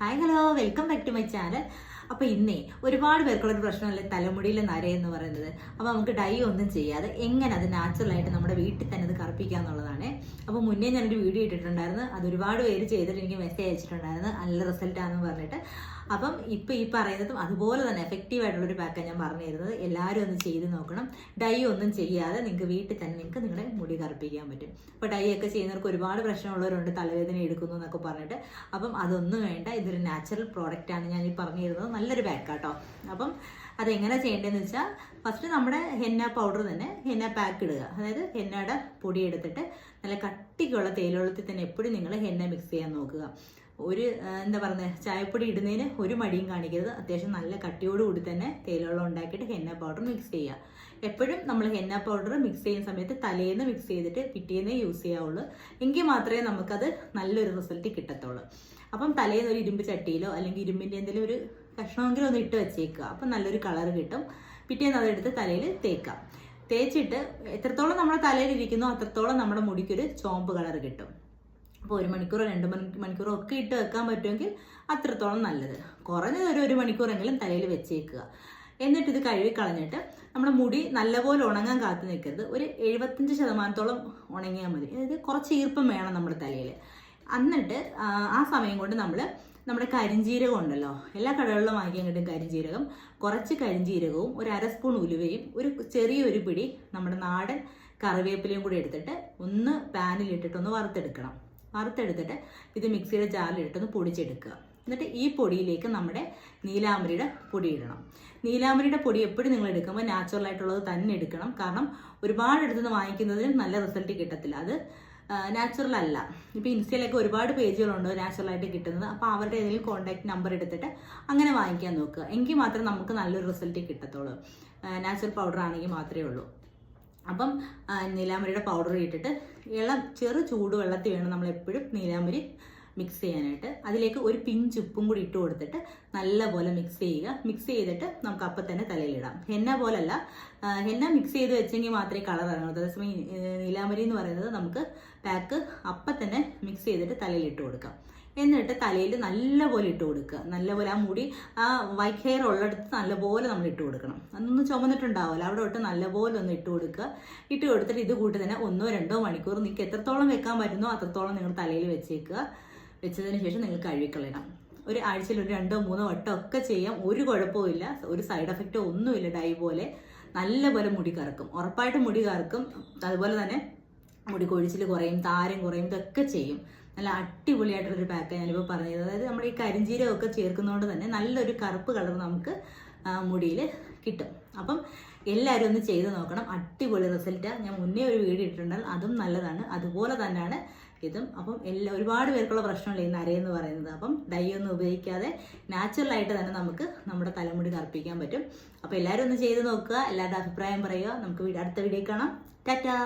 Hi hello, welcome back to my channel. അപ്പോൾ ഇന്നേ ഒരുപാട് പേർക്കുള്ളൊരു പ്രശ്നമല്ലേ തലമുടിയിലെ നര എന്ന് പറയുന്നത്. അപ്പോൾ നമുക്ക് ഡൈ ഒന്നും ചെയ്യാതെ എങ്ങനെ അത് നാച്ചുറലായിട്ട് നമ്മുടെ വീട്ടിൽ തന്നെ അത് കറുപ്പിക്കുക എന്നുള്ളതാണ്. അപ്പോൾ മുന്നേ ഞാനൊരു വീഡിയോ ഇട്ടിട്ടുണ്ടായിരുന്നു, അത് ഒരുപാട് പേര് ചെയ്തിട്ട് എനിക്ക് മെസ്സേജ് അയച്ചിട്ടുണ്ടായിരുന്നു, നല്ല റിസൾട്ടാണെന്ന് പറഞ്ഞിട്ട്. അപ്പം ഇപ്പോൾ ഈ പറയുന്നതും അതുപോലെ തന്നെ എഫക്റ്റീവ് ആയിട്ടുള്ളൊരു പാക്കാണ് ഞാൻ പറഞ്ഞു തരുന്നത്. എല്ലാവരും ഒന്ന് ചെയ്ത് നോക്കണം. ഡൈ ഒന്നും ചെയ്യാതെ നിങ്ങൾക്ക് വീട്ടിൽ തന്നെ നിങ്ങൾക്ക് നിങ്ങളുടെ മുടി കറുപ്പിക്കാൻ പറ്റും. അപ്പോൾ ഡൈ ഒക്കെ ചെയ്യുന്നവർക്ക് ഒരുപാട് പ്രശ്നമുള്ളവരുണ്ട്, തലവേദന എടുക്കുന്നു എന്നൊക്കെ പറഞ്ഞിട്ട്. അപ്പം അതൊന്നും വേണ്ട, ഇതൊരു നാച്ചുറൽ പ്രോഡക്റ്റാണ് ഞാൻ ഈ പറഞ്ഞു തരുന്നത്. നല്ലൊരു പാക്കാട്ടോ. അപ്പം അതെങ്ങനെ ചെയ്യേണ്ടതെന്ന് വെച്ചാൽ, ഫസ്റ്റ് നമ്മുടെ ഹെന്ന പൗഡർ തന്നെ ഹെന്ന പാക്ക് ഇടുക. അതായത് ഹെന്നയുടെ പൊടി എടുത്തിട്ട് നല്ല കട്ടിക്കുള്ള തേയിലവെള്ളത്തിൽ തന്നെ എപ്പോഴും നിങ്ങൾ ഹെന്ന മിക്സ് ചെയ്യാൻ നോക്കുക. ഒരു എന്താ പറയുന്നത്, ചായപ്പൊടി ഇടുന്നതിന് ഒരു മടിയും കാണിക്കരുത്. അത്യാവശ്യം നല്ല കട്ടിയോടുകൂടി തന്നെ തേയിലവെള്ളം ഉണ്ടാക്കിയിട്ട് ഹെന്ന പൗഡർ മിക്സ് ചെയ്യുക. എപ്പോഴും നമ്മൾ ഹെന്ന പൗഡർ മിക്സ് ചെയ്യുന്ന സമയത്ത് തലേന്ന് മിക്സ് ചെയ്തിട്ട് പിറ്റേന്നേ യൂസ് ചെയ്യാവുള്ളൂ. എങ്കിൽ മാത്രമേ നമുക്കത് നല്ലൊരു റിസൾട്ട് കിട്ടത്തുള്ളൂ. അപ്പം തലേന്ന് ഒരു ഇരുമ്പ് ചട്ടിയിലോ അല്ലെങ്കിൽ ഇരുമ്പിൻ്റെ എന്തെങ്കിലും ഒരു കഷ്ണമെങ്കിലും ഒന്ന് ഇട്ട് വെച്ചേക്കുക. അപ്പം നല്ലൊരു കളർ കിട്ടും. പിറ്റേന്ന് അതെടുത്ത് തലയിൽ തേക്കാം. തേച്ചിട്ട് എത്രത്തോളം നമ്മുടെ തലയിൽ ഇരിക്കുന്നോ അത്രത്തോളം നമ്മുടെ മുടിക്കൊരു ചോമ്പ് കളർ കിട്ടും. അപ്പോൾ 1 മണിക്കൂറോ 2 മണിക്കൂറോ ഒക്കെ ഇട്ട് വെക്കാൻ പറ്റുമെങ്കിൽ അത്രത്തോളം നല്ലത്. കുറഞ്ഞത് ഒരു മണിക്കൂറെങ്കിലും തലയിൽ വെച്ചേക്കുക. എന്നിട്ട് ഇത് കഴുകി കളഞ്ഞിട്ട് നമ്മുടെ മുടി നല്ലപോലെ ഉണങ്ങാൻ കാത്തു നിൽക്കരുത്. ഒരു 75% ഉണങ്ങിയാൽ മതി. അതായത് കുറച്ച് ഈർപ്പം വേണം നമ്മുടെ തലയിൽ. എന്നിട്ട് ആ സമയം കൊണ്ട് നമ്മുടെ കരിഞ്ജീരകം ഉണ്ടല്ലോ, എല്ലാ കടകളിലും വാങ്ങിക്കാൻ കിട്ടും കരിഞ്ജീരകം. കുറച്ച് കരിഞ്ജീരകവും ഒരു 1/2 സ്പൂൺ ഉലുവയും ഒരു ചെറിയൊരു പിടി നമ്മുടെ നാടൻ കറിവേപ്പിലയും കൂടി എടുത്തിട്ട് ഒന്ന് പാനിലിട്ടിട്ടൊന്ന് വറുത്തെടുത്തിട്ട് ഇത് മിക്സിയുടെ ജാറിലിട്ടൊന്ന് പൊടിച്ചെടുക്കുക. എന്നിട്ട് ഈ പൊടിയിലേക്ക് നമ്മുടെ നീലാംബരിയുടെ പൊടി ഇടണം. നീലാംബരിയുടെ പൊടി എപ്പോഴും നിങ്ങൾ എടുക്കുമ്പോൾ നാച്ചുറൽ ആയിട്ടുള്ളത് തന്നെ എടുക്കണം. കാരണം ഒരുപാട് എടുത്തുനിന്ന് വാങ്ങിക്കുന്നതിന് നല്ല റിസൾട്ട് കിട്ടത്തില്ല, അത് നാച്ചുറൽ അല്ല. ഇപ്പോൾ ഇൻസ്റ്റയിലൊക്കെ ഒരുപാട് പേജുകളുണ്ട് നാച്ചുറലായിട്ട് കിട്ടുന്നത്. അപ്പോൾ അവരുടെ ഏതെങ്കിലും കോൺടാക്ട് നമ്പർ എടുത്തിട്ട് അങ്ങനെ വാങ്ങിക്കാൻ നോക്കുക. എങ്കിൽ മാത്രമേ നമുക്ക് നല്ലൊരു റിസൾട്ട് കിട്ടത്തുള്ളൂ. നാച്ചുറൽ പൗഡർ ആണെങ്കിൽ മാത്രമേ ഉള്ളൂ. അപ്പം നീലാംബരിയുടെ പൗഡർ ഇട്ടിട്ട് ചെറു ചൂടുവെള്ളത്തിൽ വേണം നമ്മൾ എപ്പോഴും നീലാംബരി മിക്സ് ചെയ്യാനായിട്ട്. അതിലേക്ക് ഒരു പിഞ്ച് ഉപ്പും കൂടി ഇട്ട് കൊടുത്തിട്ട് നല്ലപോലെ മിക്സ് ചെയ്യുക. മിക്സ് ചെയ്തിട്ട് നമുക്ക് അപ്പം തന്നെ തലയിലിടാം. ഹെന്ന പോലല്ല, ഹെന്ന മിക്സ് ചെയ്ത് വെച്ചെങ്കിൽ മാത്രമേ കളർ ഇറങ്ങുള്ളൂ. അതേസമയം നീലാംബരി എന്ന് പറയുന്നത് നമുക്ക് പാക്ക് അപ്പം തന്നെ മിക്സ് ചെയ്തിട്ട് തലയിലിട്ട് കൊടുക്കാം. എന്നിട്ട് തലയിൽ നല്ലപോലെ ഇട്ട് കൊടുക്കുക. നല്ലപോലെ ആ മുടി, ആ വൈറ്റ് ഹെയർ ഉള്ളിടത്ത് നല്ലപോലെ നമ്മൾ ഇട്ട് കൊടുക്കണം. അതൊന്നും ചുമന്നിട്ടുണ്ടാവില്ല, അവിടെ തൊട്ട് നല്ലപോലെ ഒന്ന് ഇട്ട് കൊടുക്കുക. ഇട്ട് കൊടുത്തിട്ട് ഇത് കൂട്ടി തന്നെ 1-2 മണിക്കൂർ നിങ്ങൾക്ക് എത്രത്തോളം വെക്കാൻ പറ്റുന്നോ അത്രത്തോളം നിങ്ങൾ തലയിൽ വെച്ചേക്കുക. വെച്ചതിന് ശേഷം നിങ്ങൾ കഴുകിക്കളയണം. ഒരു ആഴ്ചയിൽ ഒരു 2-3 വട്ടം ഒക്കെ ചെയ്യാം, ഒരു കുഴപ്പമില്ല. ഒരു സൈഡ് എഫക്റ്റോ ഒന്നുമില്ല. ഡൈ പോലെ നല്ലപോലെ മുടി കറക്കും, ഉറപ്പായിട്ടും മുടി കറക്കും. അതുപോലെ തന്നെ മുടി കൊഴിച്ചിൽ കുറയും, താരം കുറയും, ഇതൊക്കെ ചെയ്യും. നല്ല അടിപൊളിയായിട്ടുള്ളൊരു പാക്കാണ് ഞാനിപ്പോൾ പറഞ്ഞത്. അതായത് നമ്മൾ ഈ കരിഞ്ജീരകമൊക്കെ ചേർക്കുന്നതുകൊണ്ട് തന്നെ നല്ലൊരു കറുപ്പ് കളർ നമുക്ക് മുടിയിൽ കിട്ടും. അപ്പം എല്ലാവരും ഒന്ന് ചെയ്ത് നോക്കണം, അടിപൊളി റിസൾട്ടാണ്. ഞാൻ മുന്നേ ഒരു വീഡിയോ ഇട്ടിട്ടുണ്ടായിരുന്നു, അതും നല്ലതാണ്. അതുപോലെ തന്നെയാണ് ഇതും. അപ്പം ഒരുപാട് പേർക്കുള്ള പ്രശ്നമല്ല ഈ നരയെന്ന് പറയുന്നത്. അപ്പം ഡൈ ഒന്നും ഉപയോഗിക്കാതെ നാച്ചുറലായിട്ട് തന്നെ നമുക്ക് നമ്മുടെ തലമുടി കറുപ്പിക്കാൻ പറ്റും. അപ്പോൾ എല്ലാവരും ഒന്ന് ചെയ്ത് നോക്കുക, എല്ലാവരുടെ അഭിപ്രായം പറയുക. നമുക്ക് അടുത്ത വീഡിയോ കാണാം. ടാറ്റാ.